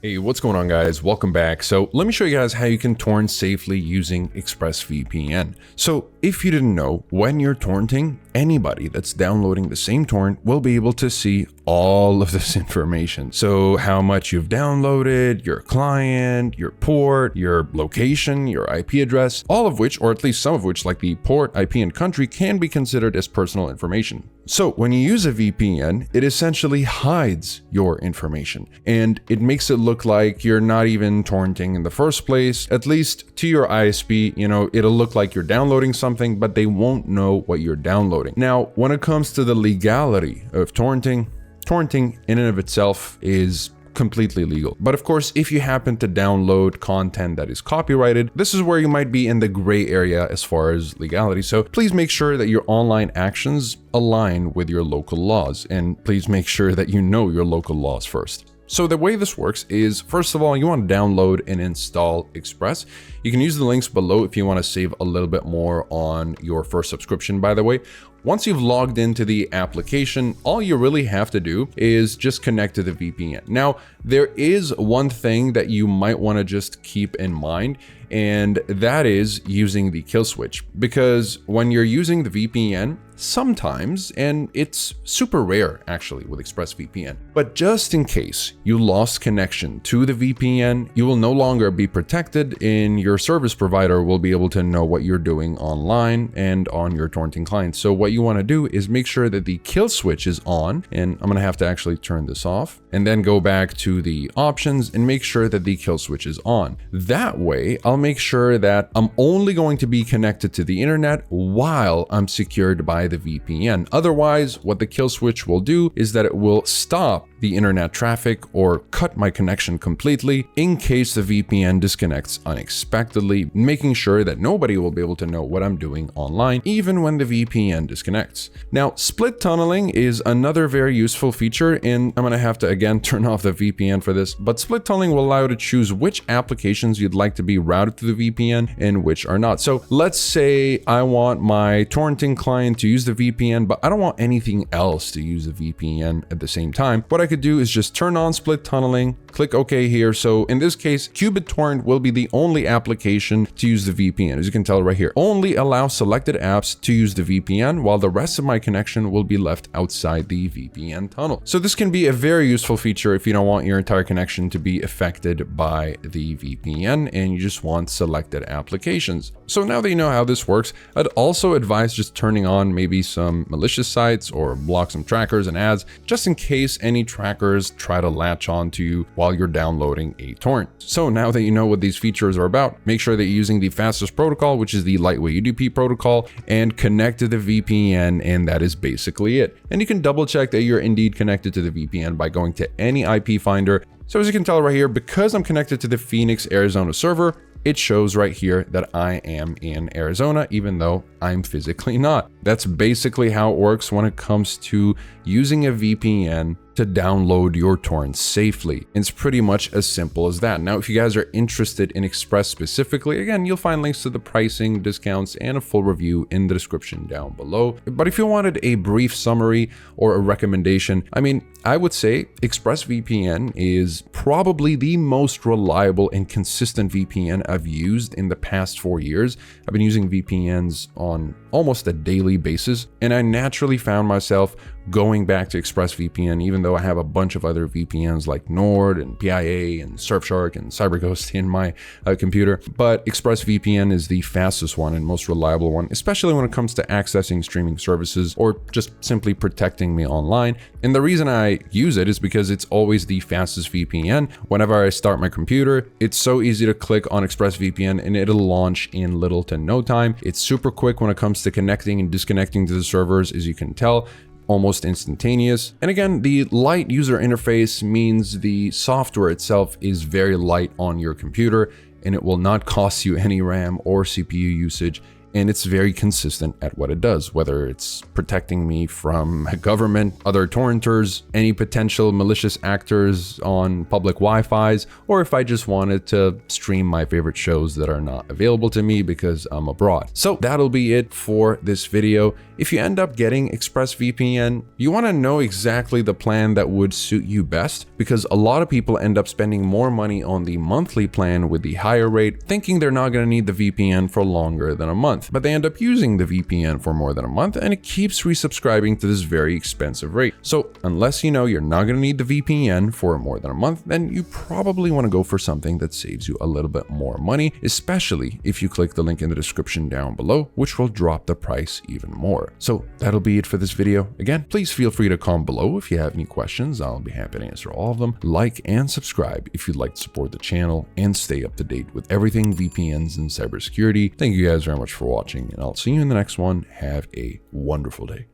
Hey, what's going on, guys? Welcome back. So let me show you guys how you can torrent safely using ExpressVPN. So if you didn't know, when you're torrenting, anybody that's downloading the same torrent will be able to see all of this information. So how much you've downloaded, your client, your port, your location, your IP address, all of which, or at least some of which, like the port, IP, and country, can be considered as personal information. So when you use a VPN, it essentially hides your information and it makes it look like you're not even torrenting in the first place. At least to your ISP, it'll look like you're downloading something, but they won't know what you're downloading. Now, when it comes to the legality of torrenting in and of itself is completely legal. But of course, if you happen to download content that is copyrighted, this is where you might be in the gray area as far as legality. So please make sure that your online actions align with your local laws, and please make sure that you know your local laws first. So the way this works is, first of all, you want to download and install Express. You can use the links below if you want to save a little bit more on your first subscription, by the way. Once you've logged into the application, all you really have to do is just connect to the VPN. Now, there is one thing that you might want to just keep in mind, and that is using the kill switch. Because when you're using the VPN, sometimes, and it's super rare actually with ExpressVPN, but just in case you lost connection to the VPN, you will no longer be protected, and your service provider will be able to know what you're doing online and on your torrenting client. So what you want to do is make sure that the kill switch is on, and I'm going to have to actually turn this off, and then go back to the options and make sure that the kill switch is on. That way, I'll make sure that I'm only going to be connected to the internet while I'm secured by the VPN. Otherwise, what the kill switch will do is that it will stop the internet traffic or cut my connection completely in case the VPN disconnects unexpectedly, making sure that nobody will be able to know what I'm doing online, even when the VPN disconnects. Now, split tunneling is another very useful feature, and I'm gonna have to again turn off the VPN for this, but split tunneling will allow you to choose which applications you'd like to be routed to the VPN and which are not. So let's say I want my torrenting client to use the VPN, but I don't want anything else to use the VPN at the same time. What I could do is just turn on split tunneling, click OK here. So in this case, QBitTorrent will be the only application to use the VPN. As you can tell right here, only allow selected apps to use the VPN, while the rest of my connection will be left outside the VPN tunnel. So this can be a very useful feature if you don't want your entire connection to be affected by the VPN and you just want selected applications. So now that you know how this works, I'd also advise just turning on maybe some malicious sites or block some trackers and ads, just in case any trackers try to latch onto you while you're downloading a torrent. So now that you know what these features are about, make sure that you're using the fastest protocol, which is the lightweight UDP protocol, and connect to the VPN, and that is basically it. And you can double check that you're indeed connected to the VPN by going to any IP finder. So as you can tell right here, because I'm connected to the Phoenix, Arizona server, it shows right here that I am in Arizona, even though I'm physically not. That's basically how it works when it comes to using a VPN to download your torrents safely. It's pretty much as simple as that. Now, if you guys are interested in Express specifically, again, you'll find links to the pricing, discounts, and a full review in the description down below. But if you wanted a brief summary or a recommendation, I would say ExpressVPN is probably the most reliable and consistent VPN I've used in the past 4 years. I've been using VPNs on almost a daily basis, and I naturally found myself going back to ExpressVPN, even though I have a bunch of other VPNs like Nord and PIA and Surfshark and CyberGhost in my computer. But ExpressVPN is the fastest one and most reliable one, especially when it comes to accessing streaming services or just simply protecting me online. And the reason I use it is because it's always the fastest VPN. Whenever I start my computer, it's so easy to click on ExpressVPN and it'll launch in little to no time. It's super quick when it comes to connecting and disconnecting to the servers, as you can tell. Almost instantaneous. And again, the light user interface means the software itself is very light on your computer, and it will not cost you any RAM or CPU usage. and it's very consistent at what it does, whether it's protecting me from government, other torrenters, any potential malicious actors on public Wi-Fis, or if I just wanted to stream my favorite shows that are not available to me because I'm abroad. So that'll be it for this video. If you end up getting ExpressVPN, you want to know exactly the plan that would suit you best, because a lot of people end up spending more money on the monthly plan with the higher rate, thinking they're not going to need the VPN for longer than a month, but they end up using the VPN for more than a month and it keeps resubscribing to this very expensive rate. So unless you know you're not going to need the VPN for more than a month, then you probably want to go for something that saves you a little bit more money, especially if you click the link in the description down below, which will drop the price even more. So that'll be it for this video. Again, please feel free to comment below if you have any questions. I'll be happy to answer all of them. Like and subscribe if you'd like to support the channel and stay up to date with everything VPNs and cybersecurity. Thank you guys very much for watching, and I'll see you in the next one. Have a wonderful day.